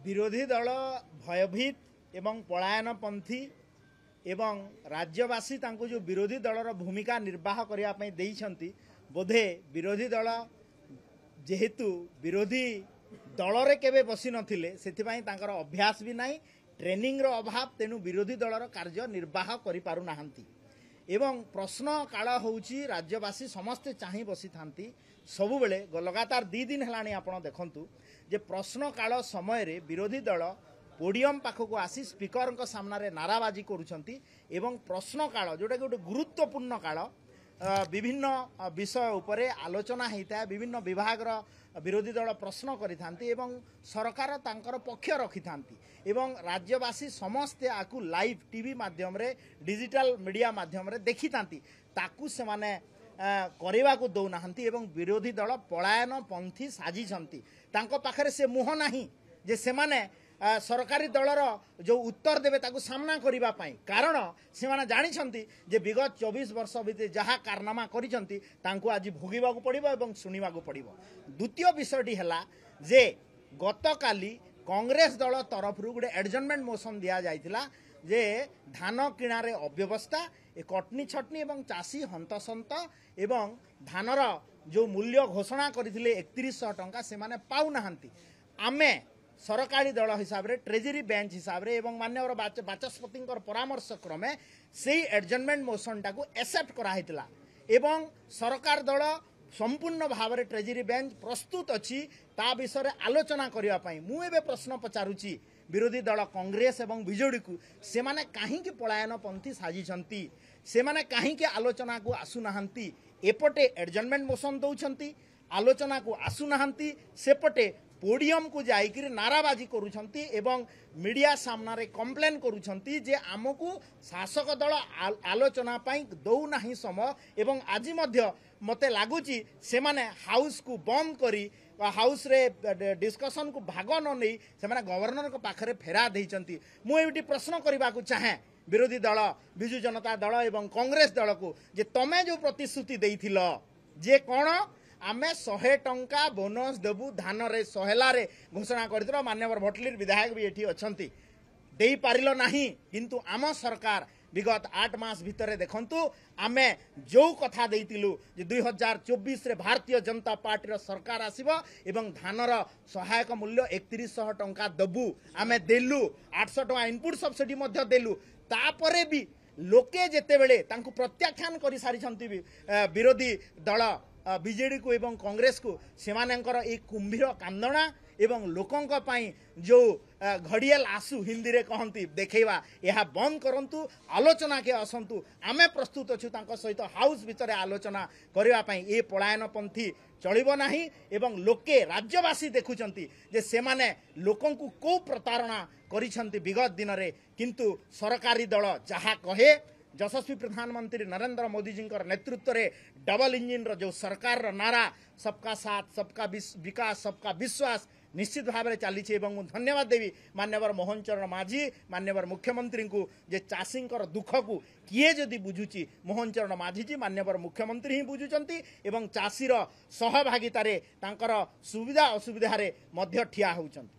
विरोधी दल भयभीत एवं पलायनपंथी एवं राज्यवासी तांको जो विरोधी दलर भूमिका निर्वाह करने देइछंती बोधे विरोधी दल जेहेतु विरोधी दलरे केबे बसी नथिले सेथिपाई तांकर अभ्यास भी नाही ट्रेनिंग रो अभाव तेनु विरोधी दलर कार्य निर्वाह करि पारु नाहंती एवं प्रश्न काल होउची राज्यवासी समस्ते चाहि बसी थांती सबु बेले लगातार 2 दिन हेलाणी आपण देखंतु जे प्रश्न काल समय रे विरोधी दल पोडियम पाखक आसी स्पीकर सामना रे नाराबाजी करुछंती एवं प्रश्न काल जोटा गोटे गुरुत्वपूर्ण काल विभिन्न विषय उपरे आलोचना होता है विभिन्न विभाग विरोधी दल प्रश्न करिथांती एवं सरकार तांकर पक्ष रखिथांती एवं राज्यवासी समस्ते आकु लाइव टीवी माध्यम रे डिजिटल मीडिया माध्यम रे देखिथांती ताकु से माने करवा को दौ नाहंती एवं विरोधी दल पलायन पंथी साजिछंती तांको पाखरे से मुह नाही जे से माने सरकारी दलर जो उत्तर देवे ताकू सामना करबा पाई कारण से माने जानिछंती जे विगत 24 वर्ष भितर जहा कारनामा करिछंती तांको आज भोगिबा को पड़िबो एवं सुनिबा को पड़िबो। द्वितीय विषयटी हला जे गतकाली कांग्रेस दल तरफ रु गोटे एडजर्नमेंट मोशन दिया जाइतिला जे धान किणारे अव्यवस्था ए कटनी छटनी एवं चाषी हंतसंत एवं धानर जो मूल्य घोषणा करथिले 3100 टंका से माने पाउ नाहंती आमे सरकारी दल हिसाब रे ट्रेजरी बेंच हिसाब रे एवं माननीय बाचस्पति परामर्श क्रमे से एडजर्नमेंट मोशन टाकू एक्सेप्ट कराइतिला एवं सरकार दल संपूर्ण भाव रे ट्रेजरी बेंच प्रस्तुत अछि ता विषय आलोचना करिया पई मु एबे प्रश्न पचारुची विरोधी दल कांग्रेस एवं बीजेडी को से माने काहे कि पलायन पंथी साजिछंती से माने काहे कि आलोचना को आसु नाहंती एपटे एडजर्नमेंट मोशन दउछंती आलोचना को आसु नाहंती सेपटे पोडियम को जाइकिर नाराबाजी करुछंती एवं मीडिया सामना रे कंप्लेन करुछंती जे आमको शासक दल आलोचना पाई दौ नाही समय एवं आज मध्य मते लागुची से माने हाउस को बंद करी हाउस रे डिस्कशन को भाग न नहीं से माने गवर्नर को पाखरे फेरा देइछंती मु एटी प्रश्न करबा को चाहे विरोधी दल बिजु जनता दल एवं कांग्रेस दल को जे तमे जो प्रतिश्रुति देइथिलो जे कोन आमे 100 टंका बोनस देबू धान रे सहेलारे घोषणा कर मान्यवर भटलीर विधायक भी एठी अछंती दे पारिलो नाही किंतु आम सरकार विगत 8 मास भितर देखंतु आमे जो कथा देइतिलु जे 2024 रे भारतीय जनता पार्टी रो सरकार आसीबो एवं धानर सहायक मूल्य 3100 टंका देबू आमे देलु 800 टंका इनपुट सब्सिडी मध्ये देलु तापरे भी लोके जेते बेले तांकु प्रत्याख्यान करि सारी छंती विरोधी दल बीजेडी को एवं कांग्रेस को सेमानंकर एक कुंभीर कांदना एवं लोकंक पाई जो घड़ियाल आसु हिंदी रे कहंती देखैवा यह बंद करंतु आलोचना के असंतु आमे प्रस्तुत अछु तांको सहित हाउस भितरे आलोचना करबा पाई ए पलायन पंथी चलिबो नाही एवं लोके राज्यवासी देखुचंती जे सेमाने लोकंकु को प्रतारणा करिसंती विगत दिन रे किंतु सरकारी दल जहा कहे यशस्वी प्रधानमंत्री नरेंद्र मोदी जी नेतृत्व रे डबल इंजिन रो जो सरकार रो नारा सबका साथ सबका विकास सबका विश्वास निश्चित भाव में चली एवं धन्यवाद देवी मान्यवर मोहन चरण माझी मान्यवर मुख्यमंत्री को जे चाषी दुख को किए जदि बुझुची मोहन चरण माझी जी मान्यवर मुख्यमंत्री ही बुझुचंती एवं चाषीर सहभागितार तांकर सुविधा असुविधा रे मध्य ठिया होउचंती।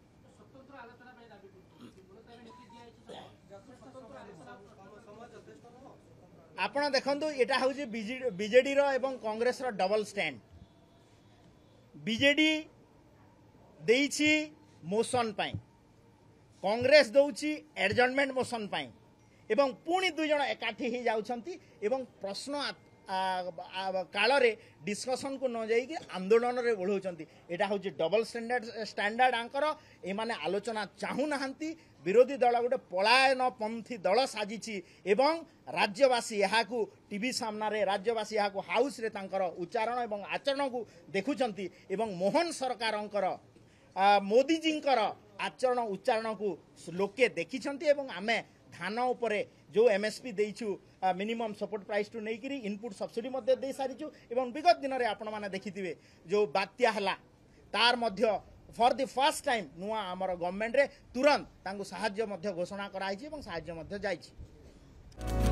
आपण देखंतु एटा हउची बीजेडी रो एवं कांग्रेस रो डबल स्टैंड बीजेडी देइछि मोशन पाई कांग्रेस दउछि एडजर्नमेंट मोशन पाई एवं पुणी दुई जण एकाठी ही जाउछंती एवं प्रश्न काल रे डिस्कशन को न जाई आंदोलन रे बढ़ौछंती एटा हउछि डबल स्टैंडर्ड आंकर ए माने आलोचना चाहू नाहंती विरोधी दल गोटे पलायन पंथी दल साजिछि एवं राज्यवासी यहाकू टीवी सामना रे राज्यवासी यहाकू हाउस रे तांकर उच्चारण एवं आचरण को देखुछंती एवं मोहन सरकारंकर मोदी जींकर आचरण उच्चारण को लोके देखिछंती एवं आमे धान उपरे जो एमएसपी देइछु मिनिमम सपोर्ट प्राइस टू नेकिरी इनपुट सब्सिडी मध्ये दे सारिछु एवं विगत दिन रे आपण माने देखिथिबे जो बात्या हला तार मध्ये फॉर द फर्स्ट टाइम नुआ आमर गवर्नमेंट रे तुरंत तांको सहाय्य मध्ये घोषणा कराइछि एवं सहाय्य मध्ये जाइछि।